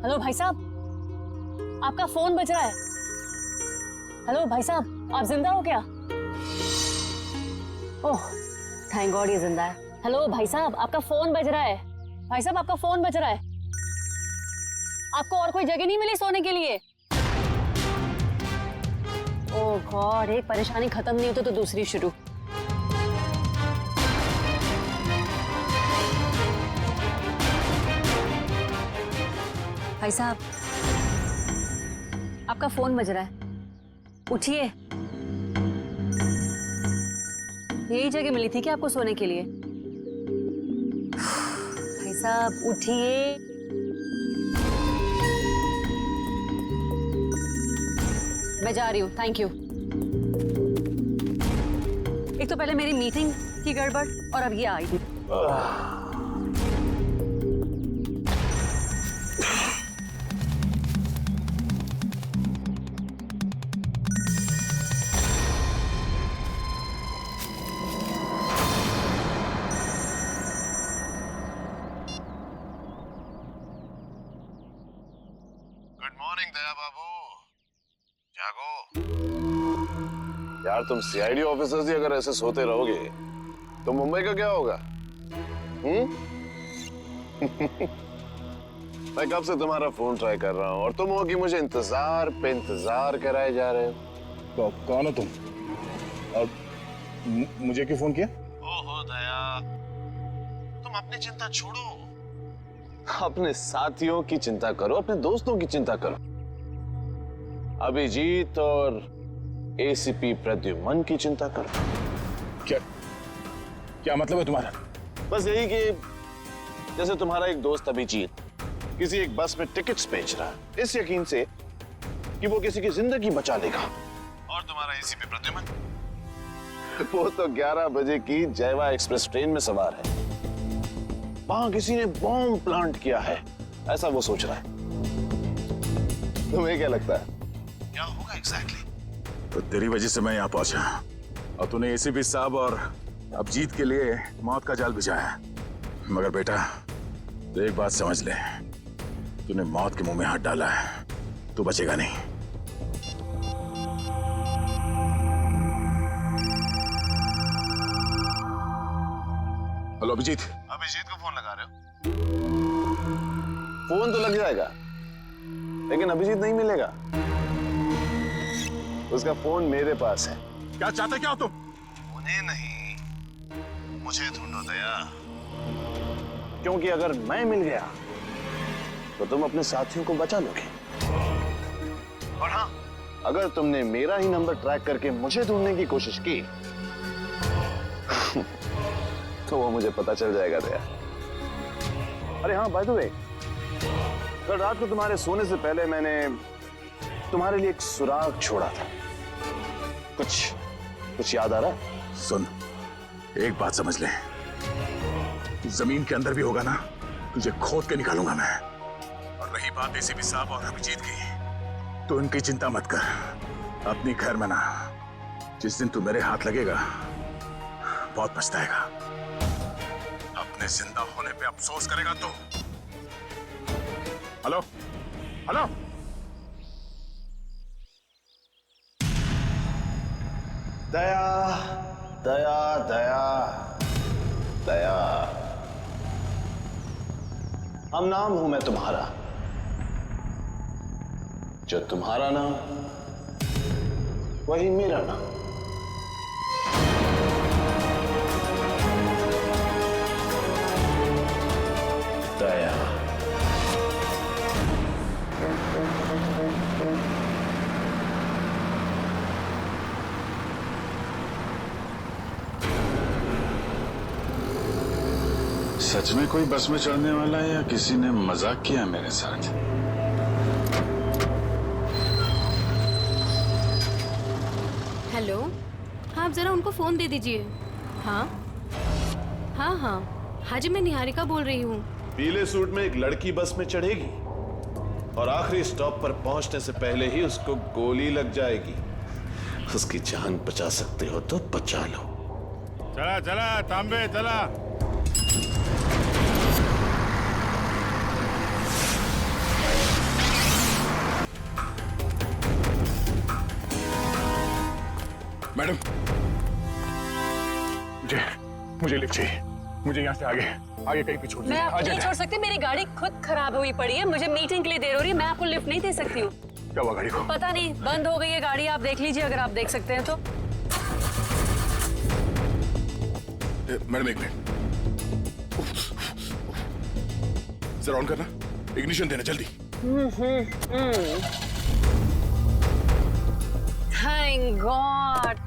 Hello भाई साहब, आपका फोन बज रहा है। हेलो भाई साहब, आप जिंदा हो क्या? ओह थैंक गॉड ये जिंदा है। हेलो भाई साहब, आपका फोन बज रहा है। भाई साहब आपका फोन बज रहा है। आपको और कोई जगह नहीं मिली सोने के लिए? ओह गॉड, एक परेशानी खत्म नहीं होती तो दूसरी शुरू। भाई साहब आपका फोन बज रहा है, उठिए। यही जगह मिली थी क्या आपको सोने के लिए? भाई साहब उठिए। मैं जा रही हूँ, थैंक यू। एक तो पहले मेरी मीटिंग की गड़बड़ और अब ये आई थी। गुड मॉर्निंग दया बाबू, जागो। यार तुम सीआईडी ऑफिसर्स ही अगर ऐसे सोते रहोगे तो मुंबई का क्या होगा? मैं कब से तुम्हारा फोन ट्राई कर रहा हूं और तुम हो कि मुझे इंतजार पे इंतजार कराए जा रहे हो। तो कौन हो तुम और मुझे क्यों फोन किया? ओहो दया, तुम अपनी चिंता छोड़ो, अपने साथियों की चिंता करो, अपने दोस्तों की चिंता करो। अभिजीत और एसीपी प्रद्युमन की चिंता करो। क्या क्या मतलब है तुम्हारा? बस यही कि जैसे तुम्हारा एक दोस्त अभिजीत किसी एक बस में टिकट्स बेच रहा है इस यकीन से कि वो किसी की जिंदगी बचा लेगा, और तुम्हारा एसीपी प्रद्युमन वो तो 11 बजे की जयवा एक्सप्रेस ट्रेन में सवार है, वहां किसी ने बॉम्ब प्लांट किया है ऐसा वो सोच रहा है। तुम्हें क्या लगता है क्या होगा एग्जैक्टली? तो तेरी वजह से मैं यहाँ पहुंचा और तूने एसीपी साहब और अभिजीत के लिए मौत का जाल बिछाया। मगर बेटा तो एक बात समझ ले, तूने मौत के मुंह में हाथ डाला है, तू बचेगा नहीं। हेलो अभिजीत। अभिजीत को फोन लगा रहे हो? फोन तो लग जाएगा लेकिन अभिजीत नहीं मिलेगा, उसका फोन मेरे पास है। क्या चाहते क्या हो तुम? उन्हें नहीं, मुझे ढूंढो दया, क्योंकि अगर मैं मिल गया तो तुम अपने साथियों को बचा लोगे, और हाँ अगर तुमने मेरा ही नंबर ट्रैक करके मुझे ढूंढने की कोशिश की तो वो मुझे पता चल जाएगा दया। अरे हाँ बाय द वे, कल रात को तुम्हारे सोने से पहले मैंने तुम्हारे लिए एक सुराग छोड़ा था, कुछ याद आ रहा? सुन, एक बात समझ ले, जमीन के अंदर भी होगा ना, तुझे खोद के निकालूंगा मैं। और रही बात एसीपी साहब और अभिजीत की, तो उनकी चिंता मत कर। अपनी खैर में ना, जिस दिन तू मेरे हाथ लगेगा बहुत पछताएगा। अपने जिंदा होने पे अफसोस करेगा तू। हेलो हेलो, दया दया दया दया, हम नाम हूं मैं तुम्हारा, जो तुम्हारा नाम वही मेरा नाम। दया। सच में कोई बस में चढ़ने वाला है या किसी ने मजाक किया मेरे साथ? हेलो, हाँ आप जरा उनको फोन दे दीजिए। हाँ हाँ हाँ हाँ जी, मैं निहारिका बोल रही हूँ। पीले सूट में एक लड़की बस में चढ़ेगी और आखिरी स्टॉप पर पहुंचने से पहले ही उसको गोली लग जाएगी। उसकी जान बचा सकते हो तो बचा लो। चला चला तांबे चला। मुझे लिफ्ट चाहिए, मुझे यहाँ से आगे आगे कहीं भी छोड़ मैं दीजिए। आपको नहीं अर्जेंट छोड़ है। सकती, मेरी गाड़ी खुद खराब हुई पड़ी है, मुझे मीटिंग के लिए देर हो रही है, मैं आपको लिफ्ट नहीं दे सकती हूँ। क्या हुआ गाड़ी को? पता नहीं, बंद हो गई है गाड़ी, आप देख लीजिए अगर आप देख सकते हैं तो। मैडम एक मिनट, जरा ऑन करना, इग्निशन देना जल्दी। Thank God,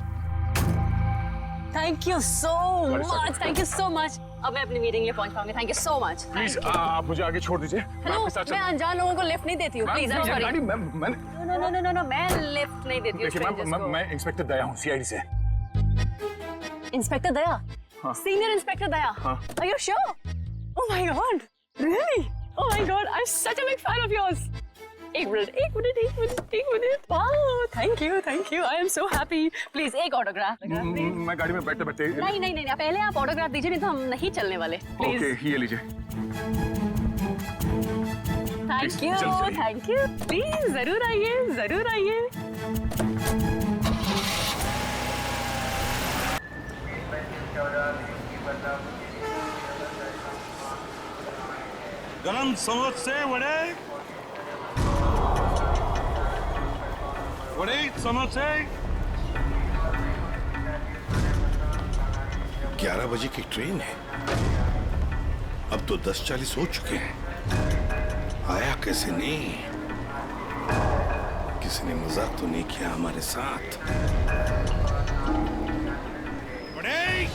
thank you so much, thank you so much. अब मैं अपनी मीटिंग लिए पहुंच पाऊंगी, thank you so much. Please आप मुझे आगे छोड़ दीजिए। मैं हेलो, आपके साथ मैं अनजान लोगों को लिफ्ट नहीं देती हूँ, प्लीज। I am sorry. गाड़ी मैं no no no no no, मैं लिफ्ट नहीं देती हूँ देखिए strangers को। मैं इंस्पेक्टर दया हूँ, सीआईडी से। इंस्पेक्टर दया? हाँ। सीनियर इंस्पेक्टर दया? हाँ। Are you sure? Oh my God, really? Oh my God, I'm such a big fan of yours. एक minute. Wow, thank you, I am so happy. Please एक autograph. मैं गाड़ी में बैठते बैठते। नहीं, पहले आप ऑटोग्राफ दीजिए, नहीं तो हम नहीं चलने वाले। प्लीज। ओके, ये लीजिए। थैंक यू, चलिए। Thank you. प्लीज जरूर आइए, जरूर आइए। गरम समोसे वड़े समोसे। 11 बजे की ट्रेन है, अब तो 10:40 हो चुके हैं। आया कैसे नहीं? किसी ने मजाक तो नहीं किया हमारे साथ? वड़े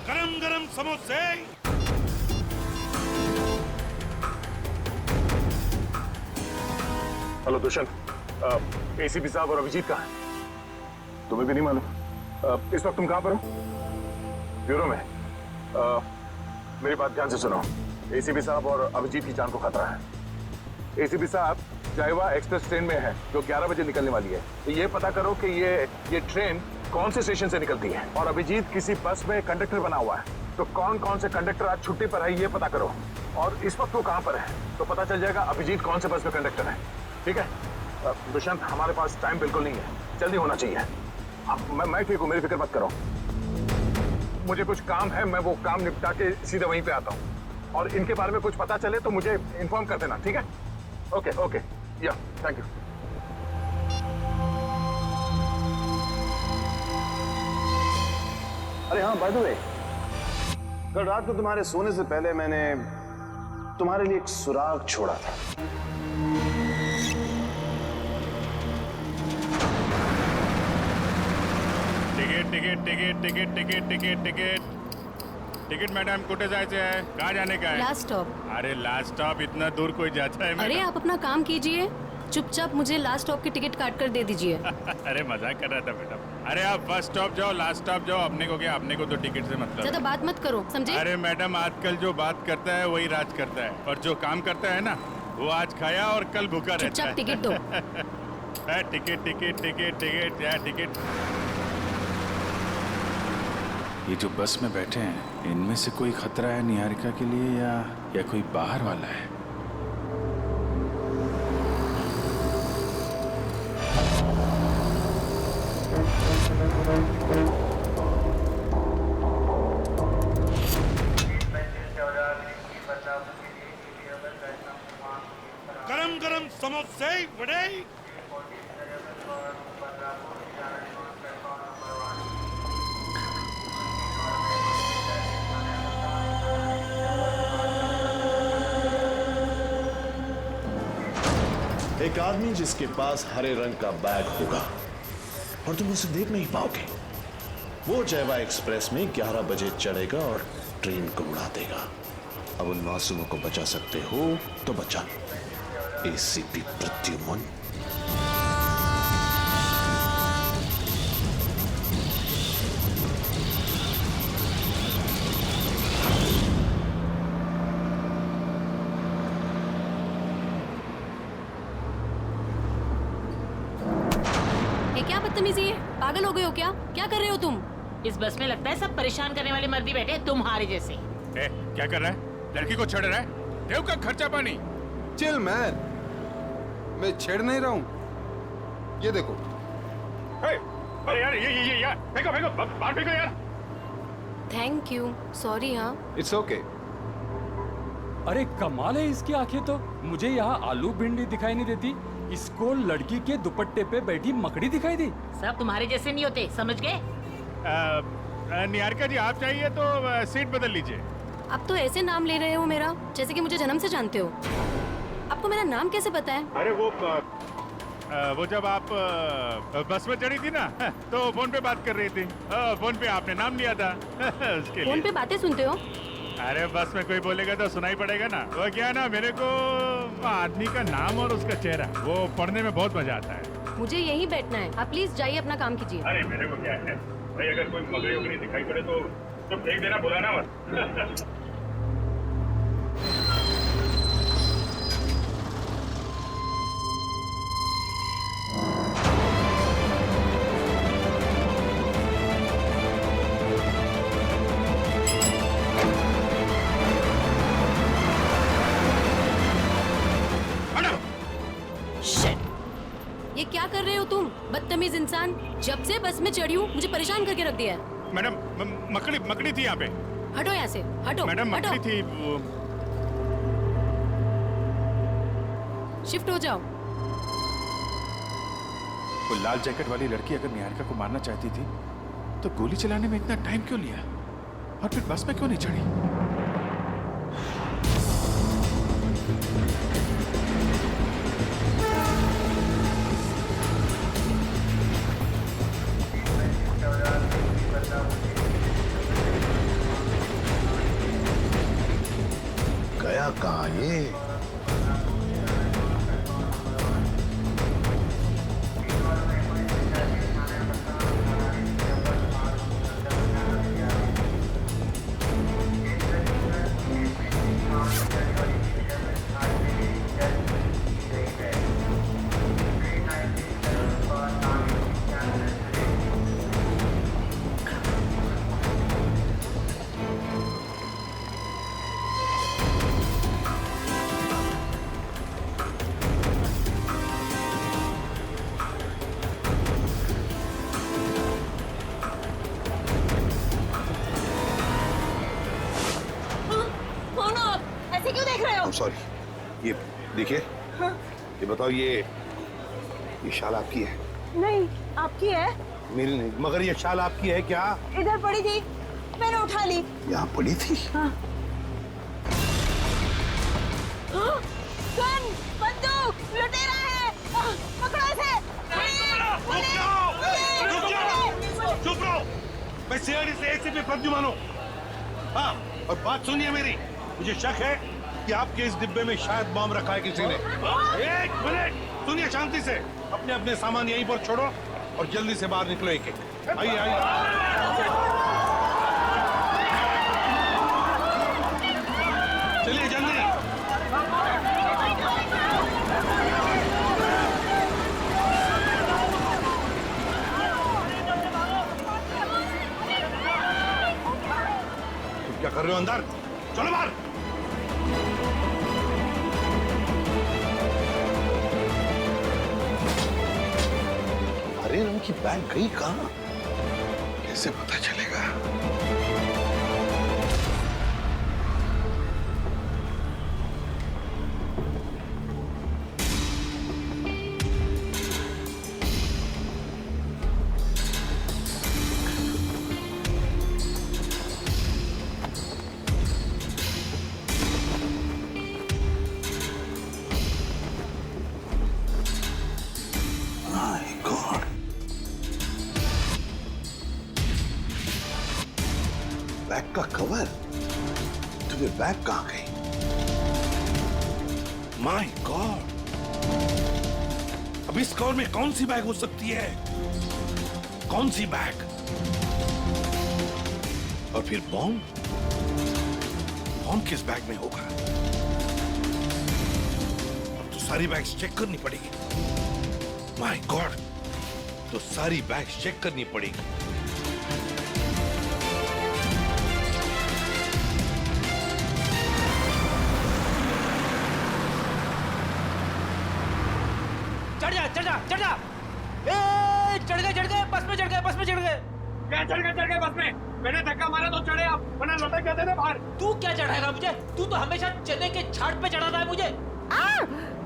गरम गरम समोसे। हेलो दुष्यंत, एसीपी साहब और अभिजीत कहाँ हैं? तुम्हें भी नहीं मालूम? इस वक्त तुम कहाँ पर हो? ब्यूरो में। मेरी बात ध्यान से सुनो, एसीपी साहब और अभिजीत की जान को खतरा है। एसीपी साहब जायवा एक्सप्रेस ट्रेन में है जो 11 बजे निकलने वाली है, तो ये पता करो कि ये ट्रेन कौन से स्टेशन से निकलती है। और अभिजीत किसी बस में कंडक्टर बना हुआ है, तो कौन कौन से कंडक्टर आज छुट्टी पर है ये पता करो। और इस वक्त वो कहाँ पर है, तो पता चल जाएगा अभिजीत कौन से बस में कंडक्टर है। ठीक है दुष्यंत, हमारे पास टाइम बिल्कुल नहीं है, जल्दी होना चाहिए। मैं ठीक हूँ, मेरी फिक्र मत करो। मुझे कुछ काम है, मैं वो काम निपटा के सीधे वहीं पे आता हूँ। और इनके बारे में कुछ पता चले तो मुझे इन्फॉर्म कर देना, ठीक है? ओके, या थैंक यू। अरे हाँ, बाय द वे, कल रात को तुम्हारे सोने से पहले मैंने तुम्हारे लिए एक सुराग छोड़ा था। टिकट मैडम, कुठे जायचे आहे? कहाँ जाने का है? Last stop. अरे लास्ट स्टॉप इतना दूर कोई जाता है? अरे आप अपना काम कीजिए, चुपचाप मुझे लास्ट स्टॉप की टिकट काट कर दे दीजिए। अरे मजाक कर रहा था मैडम। अरे आप फर्स्ट स्टॉप जाओ, लास्ट स्टॉप जाओ, अपने को क्या, अपने को तो टिकट से मतलब। ज्यादा बात मत करो, समझे? अरे मैडम, आजकल जो बात करता है वही राज करता है, और जो काम करता है ना वो आज खाया और कल भूखा रहता है। चुपचाप टिकट दो। टिकट। ये जो बस में बैठे हैं, इनमें से कोई खतरा है निहारिका के लिए या कोई बाहर वाला है? गरम गरम समोसे वड़े। एक आदमी जिसके पास हरे रंग का बैग होगा और तुम उसे देख नहीं पाओगे, वो जयवा एक्सप्रेस में 11 बजे चढ़ेगा और ट्रेन को उड़ा देगा। अब उन मासूमों को बचा सकते हो तो बचा लो। एसीपी प्रद्युमन। ये क्या बदतमीजी है? पागल हो गए हो क्या? क्या कर रहे हो तुम? इस बस में लगता है सब परेशान करने वाले मर्दी बैठे हैं तुम्हारे जैसे। क्या कर रहा है? लड़की को छेड़ रहा है? देव का खर्चा पानी। चिल मैन, मैं छेड़ नहीं रहा हूं। ये देखो। अरे यार, ये यार, फेंको, बाहर फेंको यार। Thank you, sorry. हाँ इट्स ओके। अरे कमाल है इसकी आंखें तो। मुझे यहाँ आलू भिंडी दिखाई नहीं देती, इसको लड़की के दुपट्टे पे बैठी मकड़ी दिखाई दी। सब तुम्हारे जैसे नहीं होते, समझ गए? निहारिका जी आप चाहिए तो सीट बदल लीजिए। आप तो ऐसे नाम ले रहे हो मेरा जैसे कि मुझे जन्म से जानते हो। आपको मेरा नाम कैसे पता है? अरे वो जब आप बस में चढ़ी थी ना तो फोन पे बात कर रही थी। फोन पे आपने नाम लिया था उसके फोन लिए। पे बातें सुनते हो? अरे बस में कोई बोलेगा तो सुनाई पड़ेगा ना। वो क्या ना, मेरे को आदमी का नाम और उसका चेहरा वो पढ़ने में बहुत मजा आता है। मुझे यहीं बैठना है, आप प्लीज जाइए अपना काम कीजिए। अरे मेरे को क्या है भाई, अगर कोई मकड़ी वकड़ी दिखाई पड़े तो फेंक देना, बुलाना मत। ये क्या कर रहे हो तुम, बदतमीज इंसान? जब से बस में चढ़ी हूँ मुझे परेशान करके रख दिया है। मैडम मकड़ी थी यहाँ पे। हटो यहाँ से, हटो। मैडम हटो। मकड़ी थी वो। शिफ्ट हो जाओ। वो लाल जैकेट वाली लड़की अगर निहारिका को मारना चाहती थी तो गोली चलाने में इतना टाइम क्यों लिया, और फिर बस में क्यों नहीं चढ़ी? गया कहाँ ये? ऐसे क्यों देख रहे हो? सॉरी, ये देखिए। हाँ? ये बताओ, ये शाल आपकी है? नहीं, आपकी है। मेरी नहीं, मगर ये शाल आपकी है क्या? इधर पड़ी थी, मैंने उठा ली। यहाँ पड़ी थी? हाँ। हाँ? गन, बंदूक, लुटेरा है। पकड़ो इसे। चुप रहो। मैं सीआईडी से एसीपी प्रद्युमन हूँ। हाँ, और बात सुनिए मेरी। मुझे शक है कि आपके इस डिब्बे में शायद बम रखा है किसी ने। एक मिनट सुनिए शांति से। अपने अपने सामान यहीं पर छोड़ो और जल्दी से बाहर निकलो। एक एक आइए आइए। चलिए जल्दी। क्या कर रहे हो अंदर? चलो बाहर। हरे रंग की बैग गई कहाँ? कैसे पता चलेगा? बैग का कवर? तुम्हें बैग कहाँ गई? माय गॉड, अब इस कवर में कौन सी बैग हो सकती है? कौन सी बैग? और फिर बॉम्ब? बॉम्ब किस बैग में होगा? अब तो सारी बैग्स चेक करनी पड़ेगी। माय गॉड, तो सारी बैग्स चेक करनी पड़ेगी। चढ़ जा। ए, चढ़ गए, बस में चढ़ गए। क्या चढ़ गए बस में? मैंने धक्का मारा तो चढ़े आप, वरना लटक जाते थे बाहर। तू क्या चढ़ाएगा मुझे? तू तो हमेशा चने के झाड़ पे चढ़ाता है मुझे।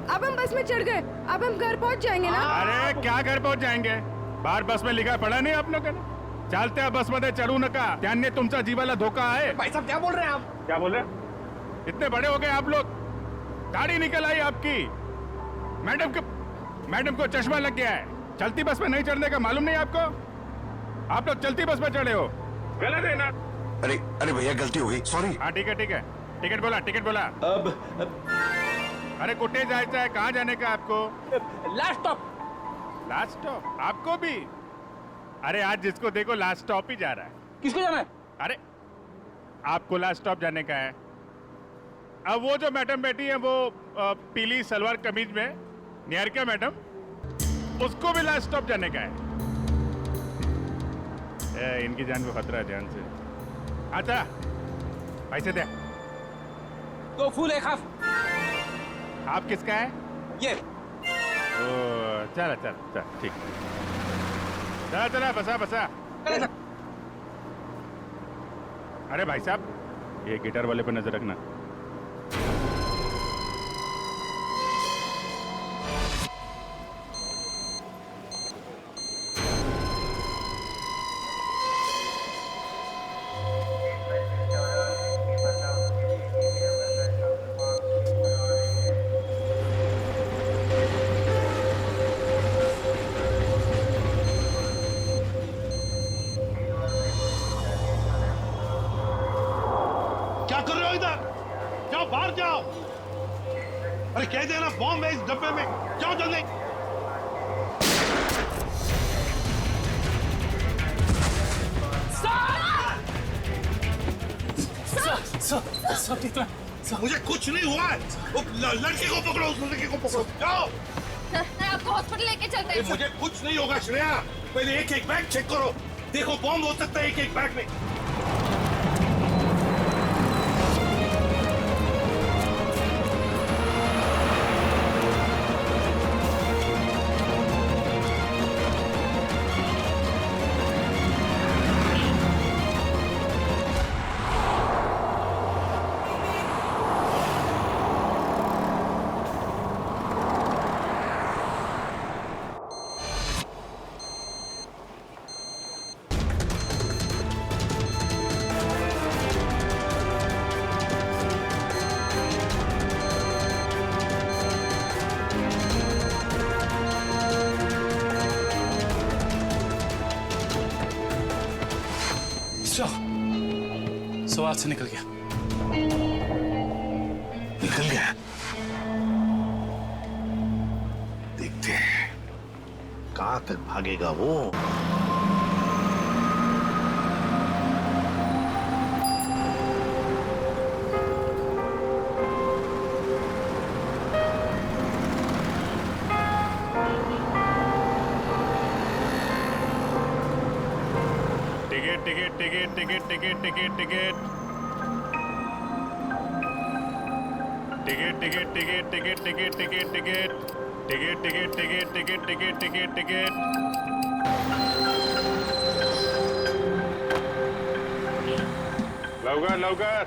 अब हम बस में चढ़ गए, अब हम घर पहुंच जाएंगे ना। अरे क्या घर पहुंच जाएंगे? बाहर बस में लिखा पड़ा नहीं आप लोगों ने? चालते बस मध्ये चढू नका, त्याने तुमचा जीवाला धोका है। भाई साहब क्या बोल रहे हैं आप? क्या बोल रहे हैं? इतने बड़े हो गए आप लोग, दाढ़ी निकल आई आपकी। मैडम को चश्मा लग गया है। चलती बस में नहीं चढ़ने का मालूम नहीं आपको? आप लोग चलती बस में चढ़े हो, गलत है ना? अरे भैया गलती हो गई, सॉरी। हाँ ठीक है। टिकट बोला। अब अरे कुठे जायचं है? कहाँ जाने का आपको? लास्ट स्टॉप आपको भी? अरे आज जिसको देखो लास्ट स्टॉप ही जा रहा है। किसको जाना है? अरे आपको लास्ट स्टॉप जाने का है। अब वो जो मैडम बैठी है वो पीली सलवार कमीज में, निहारिका मैडम, उसको भी लास्ट स्टॉप जाने का है। इनकी जान को खतरा है, ध्यान से। अच्छा पैसे दे। तो फुल एक हाफ। आप किसका है? ये चल ठीक। चला बसा। अरे भाई साहब, ये गिटार वाले पे नजर रखना। क्या कर रहे हो इधर? जाओ बाहर जाओ। अरे कह देना बॉम्ब है इस डब्बे में, जाओ जल्दी। मुझे कुछ नहीं हुआ है। वो लड़के को पकड़ो, उस लड़के को पकड़ो, जाओ। आपको हॉस्पिटल लेके चलते हैं। मुझे कुछ नहीं होगा श्रेया, पहले एक बैग चेक करो। देखो बॉम्ब हो सकता है एक बैग में। सवाल से निकल गया। देखते हैं कहां तक भागेगा वो। टिकट। लवकर,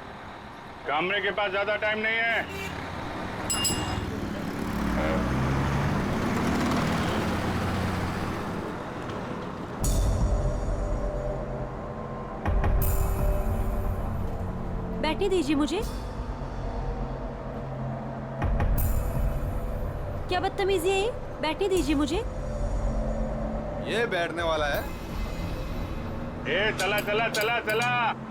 कमरे के पास ज्यादा टाइम नहीं है। बैठने दीजिए मुझे। क्या बदतमीजी है ये? बैठने दीजिए मुझे। ये बैठने वाला है। चला।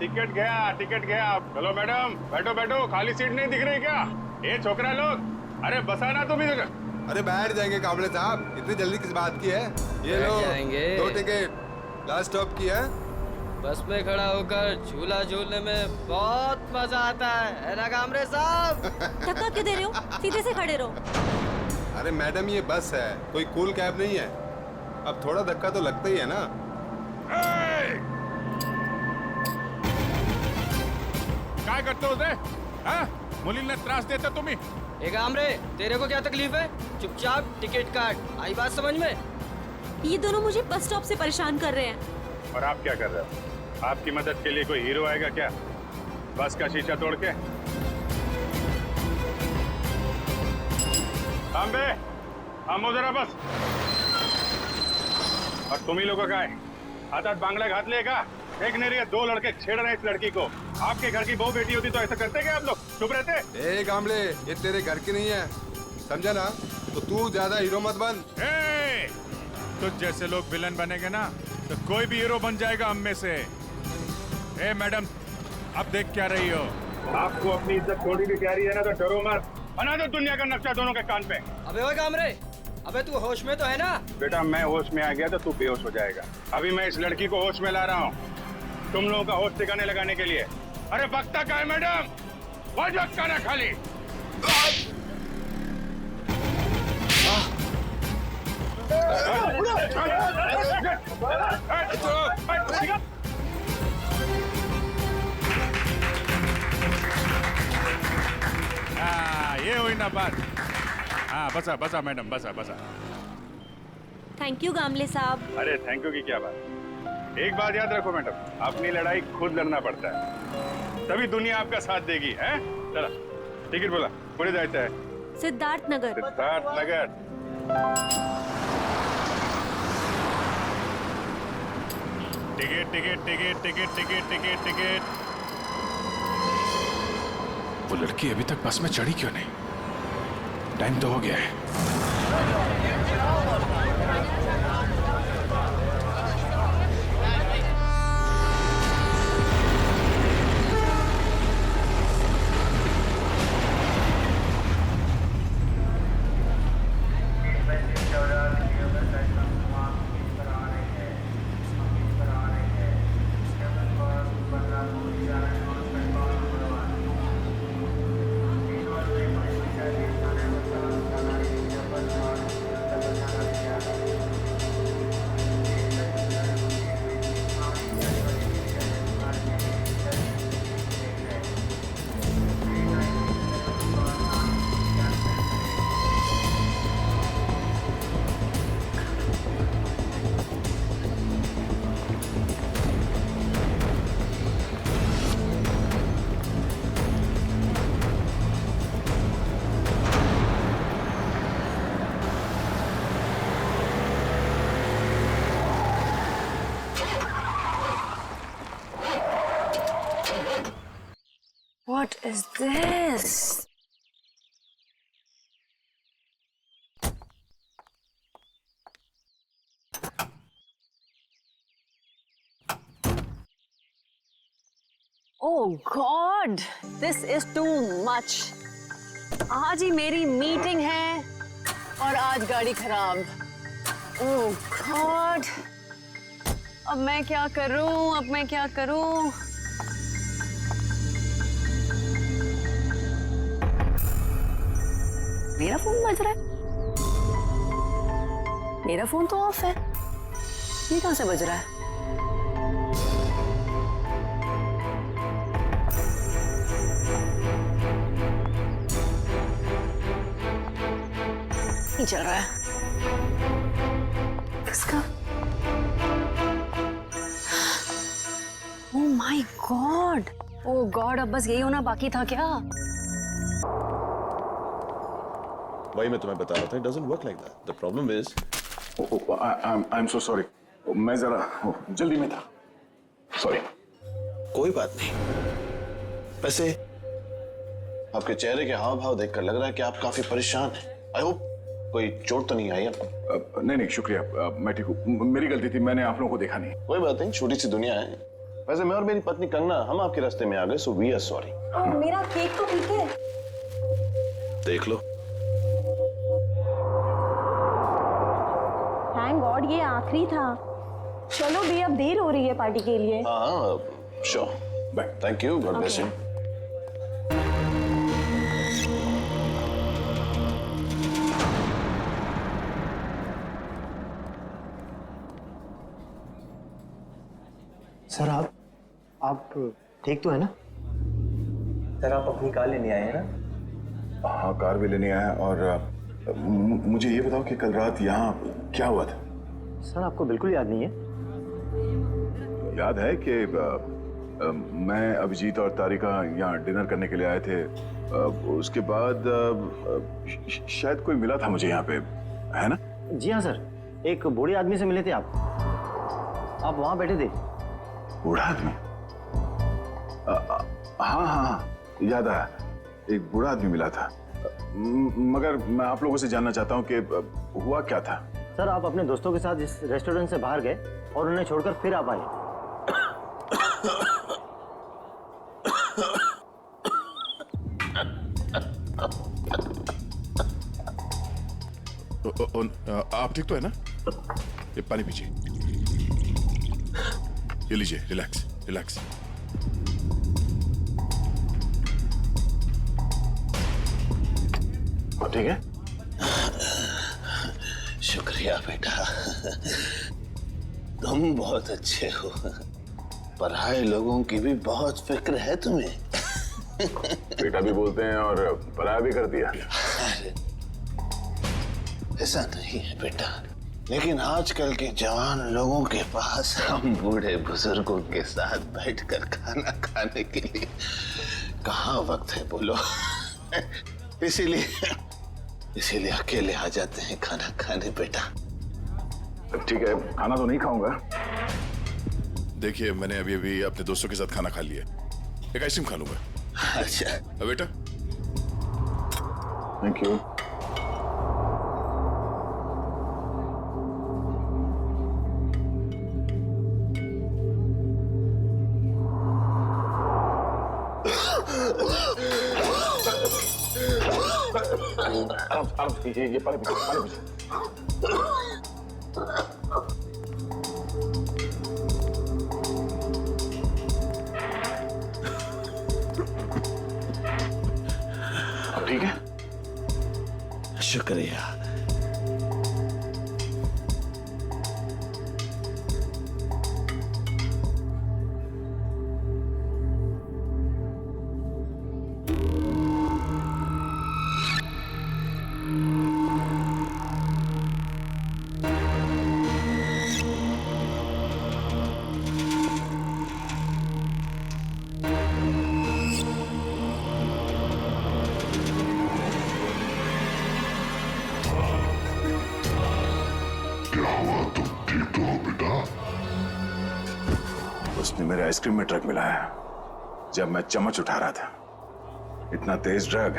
टिकट गया। चलो मैडम, बैठो। खाली सीट नहीं दिख रही क्या? ये छोकरा लोग, अरे बसाना तुम इधर। अरे बैठ जाएंगे काबले साहब, इतनी जल्दी किस बात की है? ये लो 2 टिकट, लास्ट स्टॉप की है। बस में खड़ा होकर झूला झूलने में बहुत मजा आता है ना कामरे साहब? धक्का क्यों दे रहे हो? सीधे से खड़े रहो। अरे मैडम ये बस है, कोई कूल कैब नहीं है। अब थोड़ा धक्का तो लगता ही है ना। काय करते हो मुलींना त्रास देता तुम्ही? ए कामरे, तेरे को क्या तकलीफ है? चुपचाप टिकट काट। आई बात समझ में? ये दोनों मुझे बस स्टॉप से परेशान कर रहे हैं। और आप क्या कर रहे हो? आपकी मदद के लिए कोई हीरो आएगा क्या? बस का शीशा तोड़ के? तांबे, हम जरा बस। और तुम ही लोगों का है हाथ बांगड़ा घात लेगा। एक नहीं रही, 2 लड़के छेड़ रहे हैं इस लड़की को। आपके घर की बहू बेटी होती तो ऐसा करते क्या आप लोग? चुप रहते? ए कामले, ये तेरे घर की नहीं है, समझा ना? तो तू ज्यादा हीरो मत बन। तो जैसे लोग विलन बनेंगे ना तो कोई भी हीरो बन जाएगा हम में से। ए मैडम, अब देख क्या रही हो? आपको अपनी इज्जत थोड़ी भी प्यारी है ना तो डरो मत। बना दो दुनिया का नक्शा दोनों के कान पे। अबे ओए कामरे, अबे तू होश में तो है ना? बेटा मैं होश में आ गया तो तू बेहोश हो जाएगा। अभी मैं इस लड़की को होश में ला रहा हूँ तुम लोगों का होश ठिकाने लगाने के लिए। अरे बकता का है मैडम, वो जगता ना खाली। ये हुई ना बात। हाँ बसा बसा मैडम, बसा बसा। थैंक यू गामले साहब। अरे थैंक यू की क्या बात। एक बात याद रखो मैडम, अपनी लड़ाई खुद लड़ना पड़ता है, तभी दुनिया आपका साथ देगी। है चला टिकट बोला, कुठे जायचं है? Siddharth Nagar. Siddharth Nagar. Ticket ticket ticket ticket ticket ticket ticket. वो लड़की अभी तक बस में चढ़ी क्यों नहीं? टाइम तो हो गया है। What is this? Oh God, this is too much. आज ही मेरी मीटिंग है और आज गाड़ी खराब। Oh God, अब मैं क्या करूं? अब मैं क्या करूं? मेरा फोन बज रहा है। मेरा फोन तो ऑफ है। ये कहां से बज रहा है? नहीं चल रहा है। किसका? Oh my God! Oh God, अब बस यही होना बाकी था क्या? वही मैं तुम्हें बता रहा था, it doesn't work like that. The problem is, I'm so sorry. मैं जरा जल्दी में था। Sorry. कोई बात नहीं। वैसे आपके चेहरे के हाव भाव देखकर लग रहा है कि आप काफी परेशान हैं। I hope कोई चोट तो नहीं आई आपको? नहीं शुक्रिया, मैं ठीक हूँ। मेरी गलती थी, मैंने आप लोगों को देखा नहीं। कोई बात नहीं, छोटी सी दुनिया है। वैसे मैं और मेरी पत्नी कंगना हम आपके रास्ते में आ गए, so we are sorry. मेरा केक तो ठीक है। देख लो। थैंक गॉड ये आखिरी था। चलो भी, अब देर हो रही है पार्टी के लिए। हाँ, sure. Bye. Thank you, God bless you. Sir आप ठीक तो है ना? सर आप अपनी कार लेने आए हैं ना? हाँ कार भी लेने आया। और मुझे ये बताओ कि कल रात यहाँ क्या हुआ था? सर आपको बिल्कुल याद नहीं है? याद है कि मैं, अभिजीत और तारिका यहाँ डिनर करने के लिए आए थे। उसके बाद शायद कोई मिला था मुझे यहाँ पे, है ना? जी हाँ सर, एक बूढ़े आदमी से मिले थे आप वहाँ बैठे थे। बूढ़ा आदमी? हाँ हाँ, याद आया, एक बूढ़ा आदमी मिला था। मगर मैं आप लोगों से जानना चाहता हूँ कि हुआ क्या था? सर, आप अपने दोस्तों के साथ इस रेस्टोरेंट से बाहर गए और उन्हें छोड़कर फिर आप आए। आप ठीक तो है ना? ये पानी पीजिए, ये लीजिए, रिलैक्स रिलैक्स। ठीक है? शुक्रिया बेटा, तुम बहुत अच्छे हो। पराए लोगों की भी बहुत फिक्र है तुम्हें। बेटा भी बोलते हैं और पराया भी कर दिया। ऐसा नहीं है बेटा, लेकिन आजकल के जवान लोगों के पास हम बूढ़े बुजुर्गों के साथ बैठकर खाना खाने के लिए कहाँ वक्त है बोलो। इसीलिए अकेले आ जाते हैं खाना खाने बेटा। ठीक है, खाना तो नहीं खाऊंगा। देखिए, मैंने अभी अभी अपने दोस्तों के साथ खाना खा लिया, एक आइसक्रीम खा लूंगा। अच्छा बेटा, थैंक यू। ये पानी पीजिए, पानी पीजिए। अब ठीक है? शुक्रिया। उसने मेरे आइसक्रीम में ड्रग मिलाया जब मैं चम्मच उठा रहा था। इतना तेज ड्रग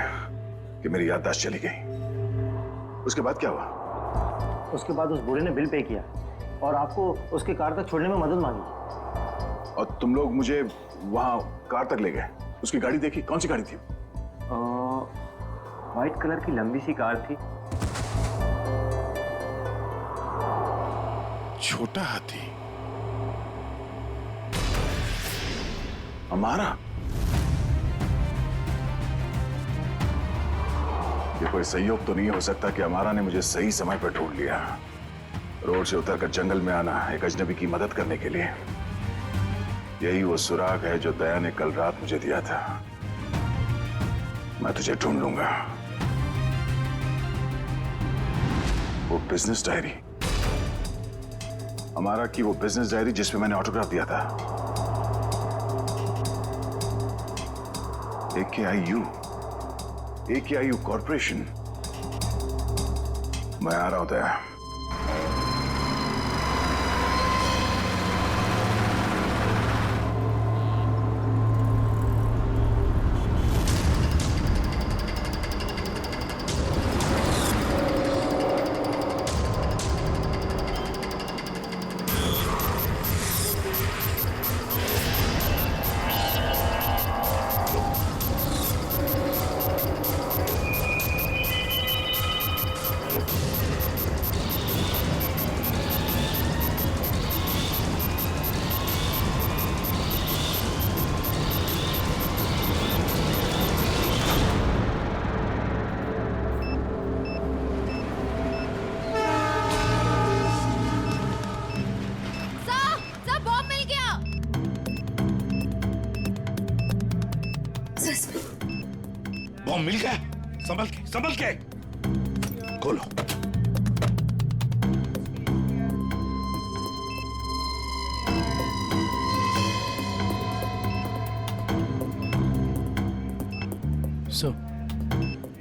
कि मेरी याददाश्त चली गई। उसके बाद क्या हुआ? उसके बाद उस बूढ़े ने बिल पे किया और आपको उसके कार तक छोड़ने में मदद मांगी। और तुम लोग मुझे वहां कार तक ले गए। उसकी गाड़ी देखी? कौन सी गाड़ी थी? व्हाइट कलर की लंबी सी कार थी। छोटा हाथी? हमारा? ये कोई संयोग तो नहीं हो सकता कि हमारा ने मुझे सही समय पर ढूंढ लिया, रोड से उतरकर जंगल में आना एक अजनबी की मदद करने के लिए। यही वो सुराग है जो दया ने कल रात मुझे दिया था। मैं तुझे ढूंढ लूंगा। वो बिजनेस डायरी, हमारा की वो बिजनेस डायरी जिसमें मैंने ऑटोग्राफ दिया था। AKIU corporation. मैं आ रहा हूं दया। बॉम्ब मिल गया। संभल के खोलो।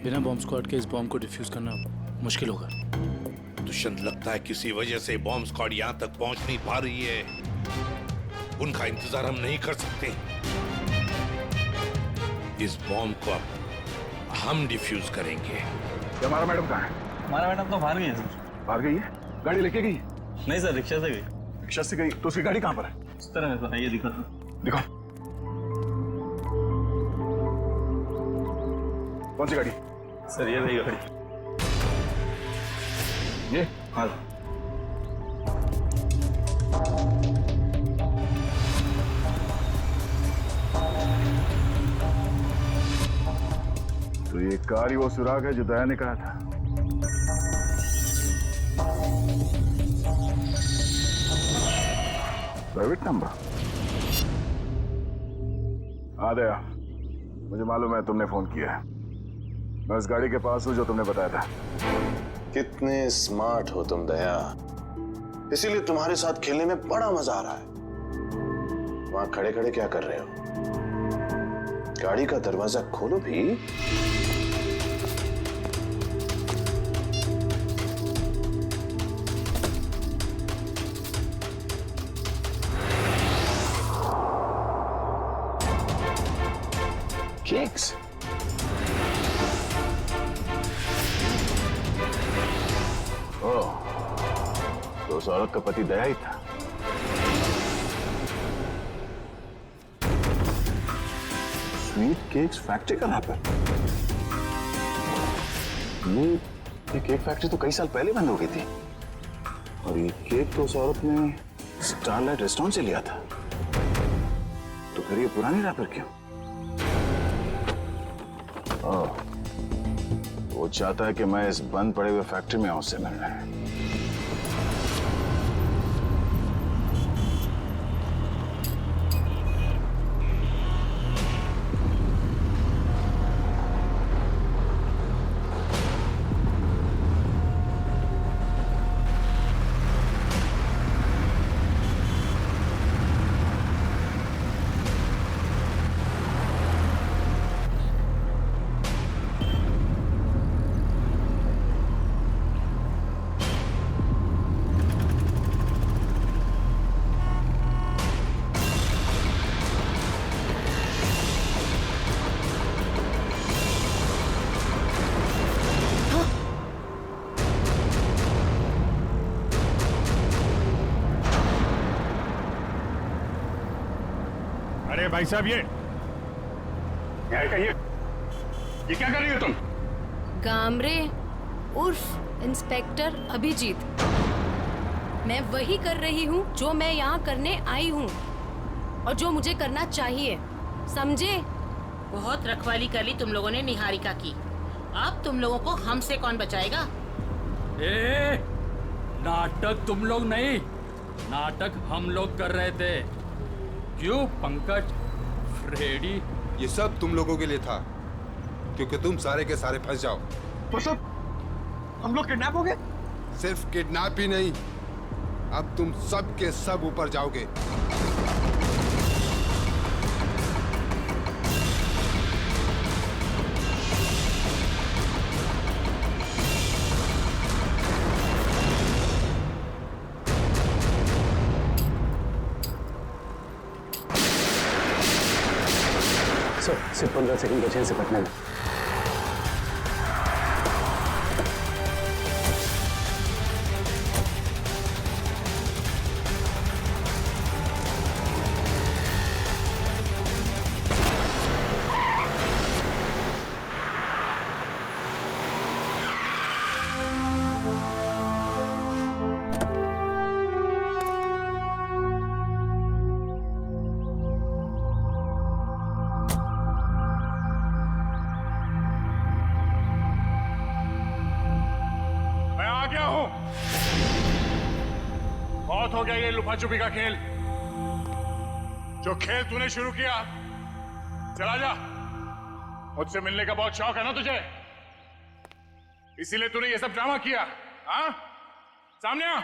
बिना बॉम्ब स्क्वाड के इस बॉम्ब को डिफ्यूज करना मुश्किल होगा। दुष्यंत, लगता है किसी वजह से बॉम्ब स्क्वाड यहाँ तक पहुंच नहीं पा रही है। उनका इंतजार हम नहीं कर सकते। इस बॉम्ब को अब हम डिफ्यूज करेंगे। हमारा मैडम कहाँ है? हमारा मैडम तो बाहर गई है सर। बाहर गई है? गाड़ी लेके गई? नहीं सर, रिक्शा से गई। रिक्शा से गई? तो उसकी गाड़ी कहाँ पर है? इस तरह में तो है, ये दिखा था। दिखाओ। कौन सी गाड़ी? सर ये रही गाड़ी। ये? हाँ। तो ये कार ही वो सुराग है जो दया ने कहा था। Private number? हाँ दया, मुझे मालूम है तुमने फोन किया है। मैं उस गाड़ी के पास हूं जो तुमने बताया था। कितने स्मार्ट हो तुम दया, इसीलिए तुम्हारे साथ खेलने में बड़ा मजा आ रहा है। वहां खड़े खड़े क्या कर रहे हो? गाड़ी का दरवाजा खोलो भी। केक्स? ओह, तो उस औरत का पति दया ही था। स्वीट केक्स फैक्ट्री का रैपर? ये केक फैक्ट्री तो कई साल पहले बंद हो गई थी, और ये केक तो उस औरत ने स्टारलाइट रेस्टोरेंट से लिया था। तो फिर ये पुरानी रैपर क्यों? ओह, वो चाहता है कि मैं इस बंद पड़े हुए फैक्ट्री में आऊं उससे मिलने। अरे भाई साहब, ये क्या कर रही हो तुम? गामरे उर्फ इंस्पेक्टर अभिजीत, मैं वही कर रही हूँ जो मैं यहाँ करने आई हूँ और जो मुझे करना चाहिए, समझे? बहुत रखवाली कर ली तुम लोगों ने निहारिका की। अब तुम लोगों को हमसे कौन बचाएगा? ए, नाटक तुम लोग नहीं, नाटक हम लोग कर रहे थे। क्यों पंकज, फ्रेडी? ये सब तुम लोगों के लिए था, क्योंकि तुम सारे के सारे फंस जाओ। तो सब हम लोग किडनैप हो गए? सिर्फ किडनैप ही नहीं, अब तुम सब के सब ऊपर जाओगे। सर सिर्फ 15 सेकंड बचे हैं इसे पटने में। बहुत हो गया ये लुका छुपी का खेल। जो खेल तूने शुरू किया, चला जा। मुझसे मिलने का बहुत शौक है ना तुझे, इसीलिए तूने ये सब ड्रामा किया। हाँ, सामने आ।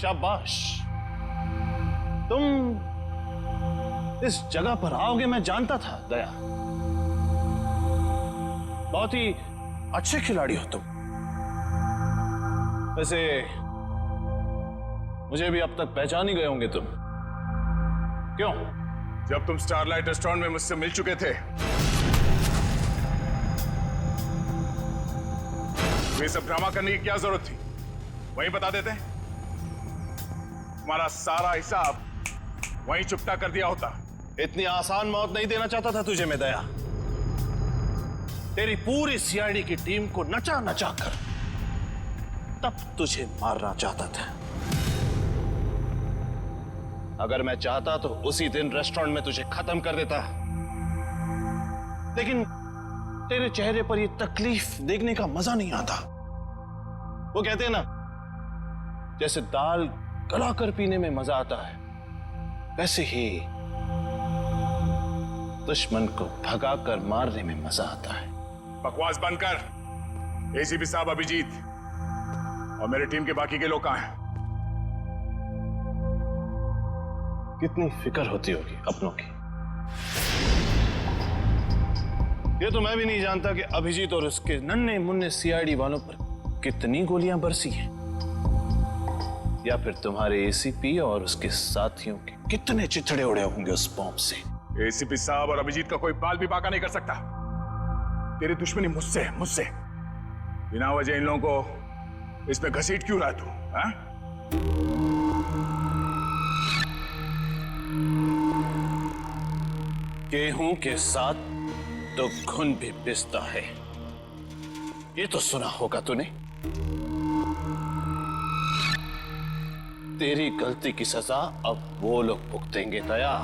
शाबाश। तुम इस जगह पर आओगे मैं जानता था दया। बहुत ही अच्छे खिलाड़ी हो तुम। वैसे मुझे भी अब तक पहचान ही गए होंगे तुम। क्यों? जब तुम स्टारलाइट रेस्टोरेंट में मुझसे मिल चुके थे, ये सब ड्रामा करने की क्या जरूरत थी? वहीं बता देते। तुम्हारा सारा हिसाब वहीं चुकता कर दिया होता। इतनी आसान मौत नहीं देना चाहता था तुझे मैं दया। तेरी पूरी सीआईडी की टीम को नचा नचा कर तब तुझे मारना चाहता था। अगर मैं चाहता तो उसी दिन रेस्टोरेंट में तुझे खत्म कर देता, लेकिन तेरे चेहरे पर यह तकलीफ देखने का मजा नहीं आता। वो कहते हैं ना, जैसे दाल गलाकर पीने में मजा आता है, वैसे ही दुश्मन को भगाकर मारने में मजा आता है। बकवास बंद कर। एसीपी साहब अभिजीत और मेरी टीम के बाकी के लोग कहां हैं? कितनी फिक्र होती होगी अपनों की। ये तो मैं भी नहीं जानता कि अभिजीत और उसके नन्हे मुन्ने सीआईडी वालों पर कितनी गोलियां बरसी हैं, या फिर तुम्हारे एसीपी और उसके साथियों के कितने चिथड़े उड़े होंगे उस बॉम्ब से। एसीपी साहब और अभिजीत का कोई बाल भी बाका नहीं कर सकता। तेरी दुश्मनी मुझसे मुझसे बिना वजह इन लोगों को इसमें घसीट क्यों रहा तू? हाँ? गेहूं के साथ तो घुन भी पिसता है, ये तो सुना होगा तूने। तेरी गलती की सजा अब वो लोग भुगतेंगे दया,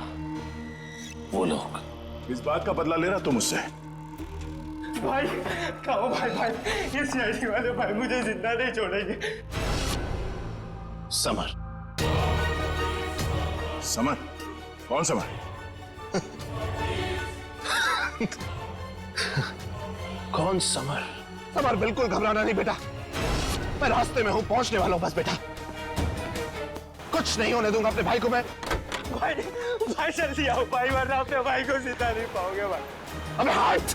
वो लोग। इस बात का बदला ले रहा तू मुझसे? भाई कहो भाई, ये सीआईडी वाले भाई मुझे जिंदा नहीं छोड़ेंगे। समर। समर? कौन समर? कौन समर? समर, बिल्कुल घबराना नहीं बेटा, मैं रास्ते में हूं, पहुंचने वाला हूं बस बेटा। कुछ नहीं होने दूंगा अपने भाई को मैं। भाई जल्दी आओ भाई, वरना अपने भाई को जिंदा नहीं पाओगे भाई। अबे हाथ!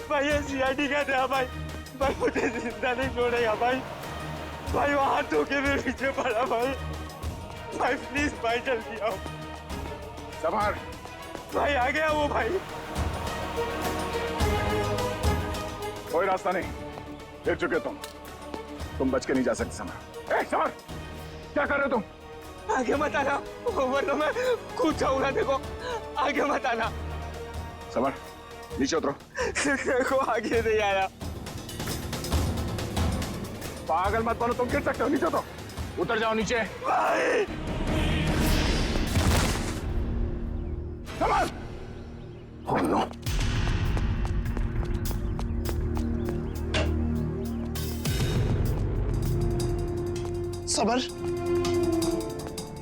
भाई ये सीआईडी का था भाई मुझे जिंदा नहीं छोड़ेगा भाई। भाई वो हाथ धो के मेरे पीछे पड़ा भाई प्लीज भाई जल्दी आओ। समर! भाई आ गया वो भाई। कोई रास्ता नहीं, गिर चुके तुम बच के नहीं जा सकते। समर! समर, क्या कर रहे हो तुम? आगे मत आना, वरना मैं कूद जाऊंगा। देखो आगे मत आना। समर, नीचे उतरो। देखो आगे नहीं आया। पागल मत बनो, तुम गिर सकते हो। नीचे उतर जाओ नीचे। भाई summer! Oh no! Summer!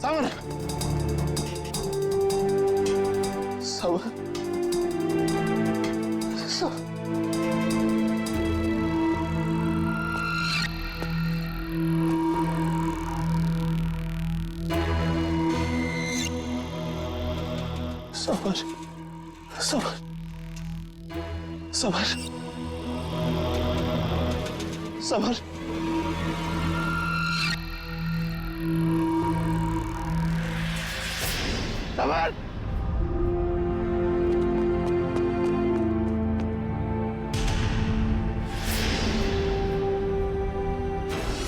Summer! Summer! Summer! Summer! Summer! Summer! Summer!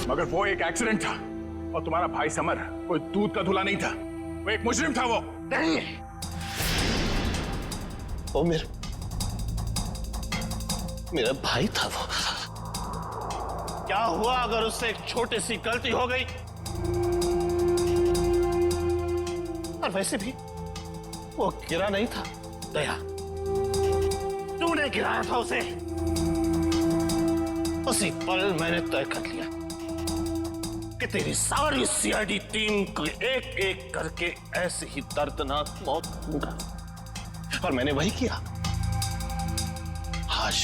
मगर वो एक एक्सीडेंट था और तुम्हारा भाई समर कोई दूध का धुला नहीं था, वो एक मुजरिम था। वो नहीं, वो मेरा भाई था। वो क्या हुआ अगर उससे एक छोटी सी गलती हो गई? और वैसे भी वो गिरा नहीं था दया, तूने गिराया था उसे। उसी पल मैंने तय कर लिया कि तेरी सारी सीआईडी टीम को एक एक करके ऐसे ही दर्दनाक मौत दूंगा, और मैंने वही किया। आज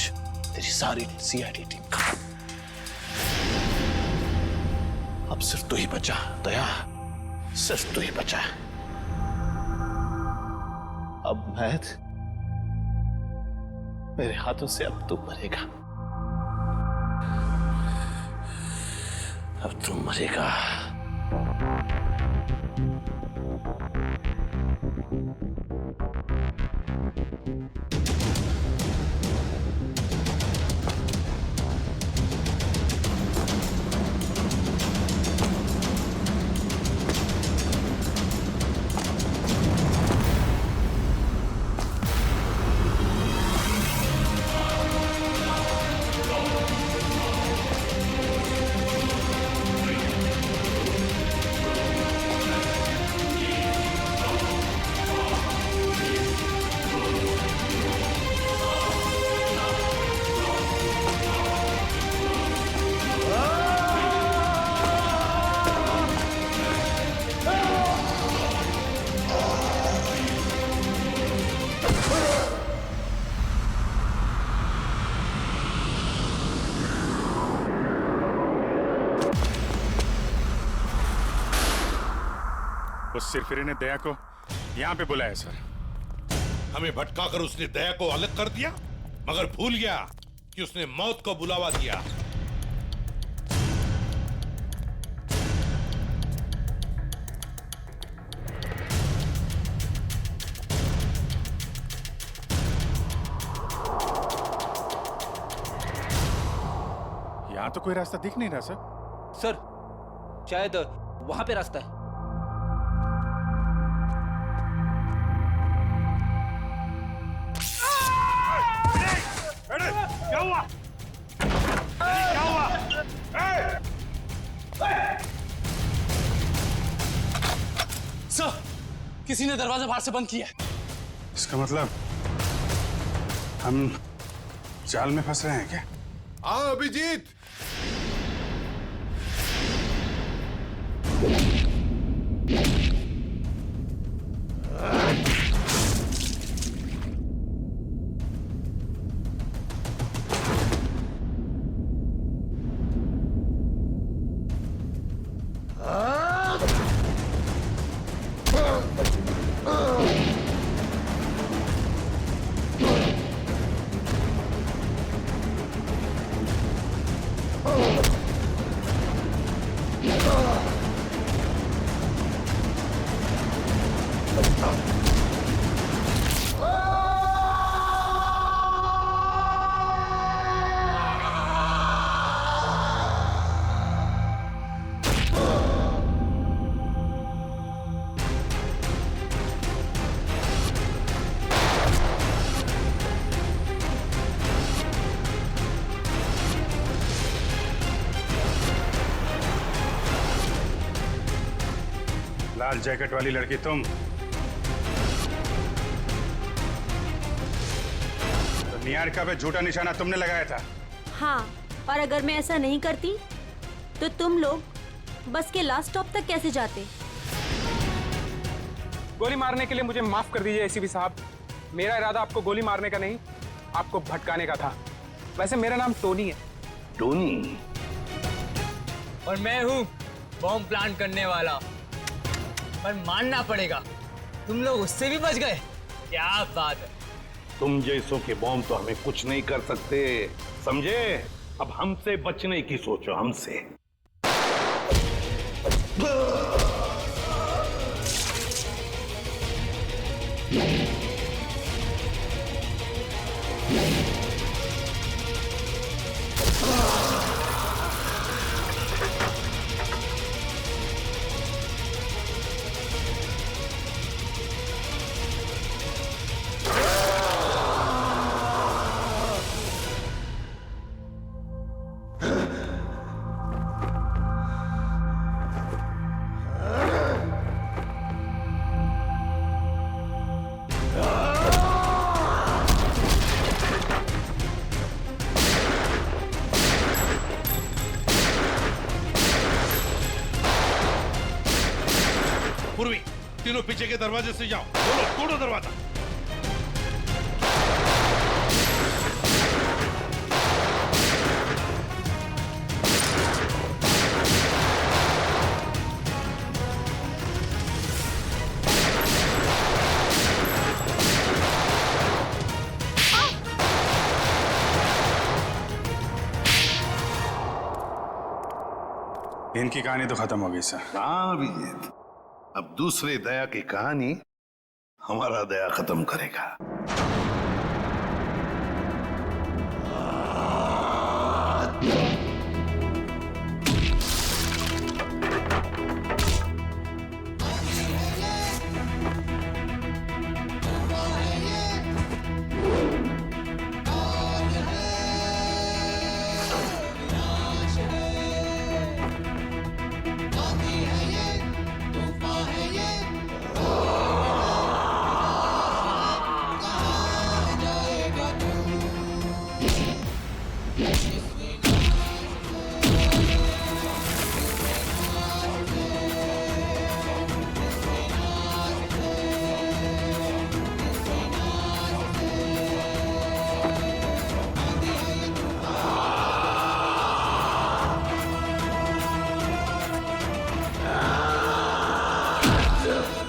तेरी सारी सीआईडी टीम खत्म। अब सिर्फ तू ही बचा दया। सिर्फ तू ही बचा है। अब महद मेरे हाथों से अब तू मरेगा, अब तू मरेगा। उस सिरफिरे ने दया को यहाँ पे बुलाया सर। हमें भटकाकर उसने दया को अलग कर दिया, मगर भूल गया कि उसने मौत को बुलावा दिया। यहाँ तो कोई रास्ता दिख नहीं रहा सर। सर शायद वहां पे रास्ता है। क्या हुआ? क्या हुआ? सर, किसी ने दरवाजा बाहर से बंद किया है। इसका मतलब हम जाल में फंस रहे हैं क्या? हाँ अभिजीत, लाल जैकेट वाली लड़की तुम? तो निहारिका पे झूठा निशाना तुमने लगाया था? हाँ, और अगर मैं ऐसा नहीं करती तो तुम लोग बस के लास्ट स्टॉप तक कैसे जाते? गोली मारने के लिए मुझे माफ कर दीजिए एसीपी साहब। मेरा इरादा आपको गोली मारने का नहीं, आपको भटकाने का था। वैसे मेरा नाम टोनी है। टोनी? और मैं हूँ बॉम्ब प्लांट करने वाला। पर मानना पड़ेगा, तुम लोग उससे भी बच गए। क्या बात है। तुम जैसों के बॉम्ब तो हमें कुछ नहीं कर सकते, समझे? अब हमसे बचने की सोचो, हमसे। पूर्वी, तीनों पीछे के दरवाजे से जाओ। बोलो, तोड़ो दरवाजा। इनकी कहानी तो खत्म हो गई सर। हाँ अभिजीत, अब दूसरे दया की कहानी हमारा दया खत्म करेगा। Yeah.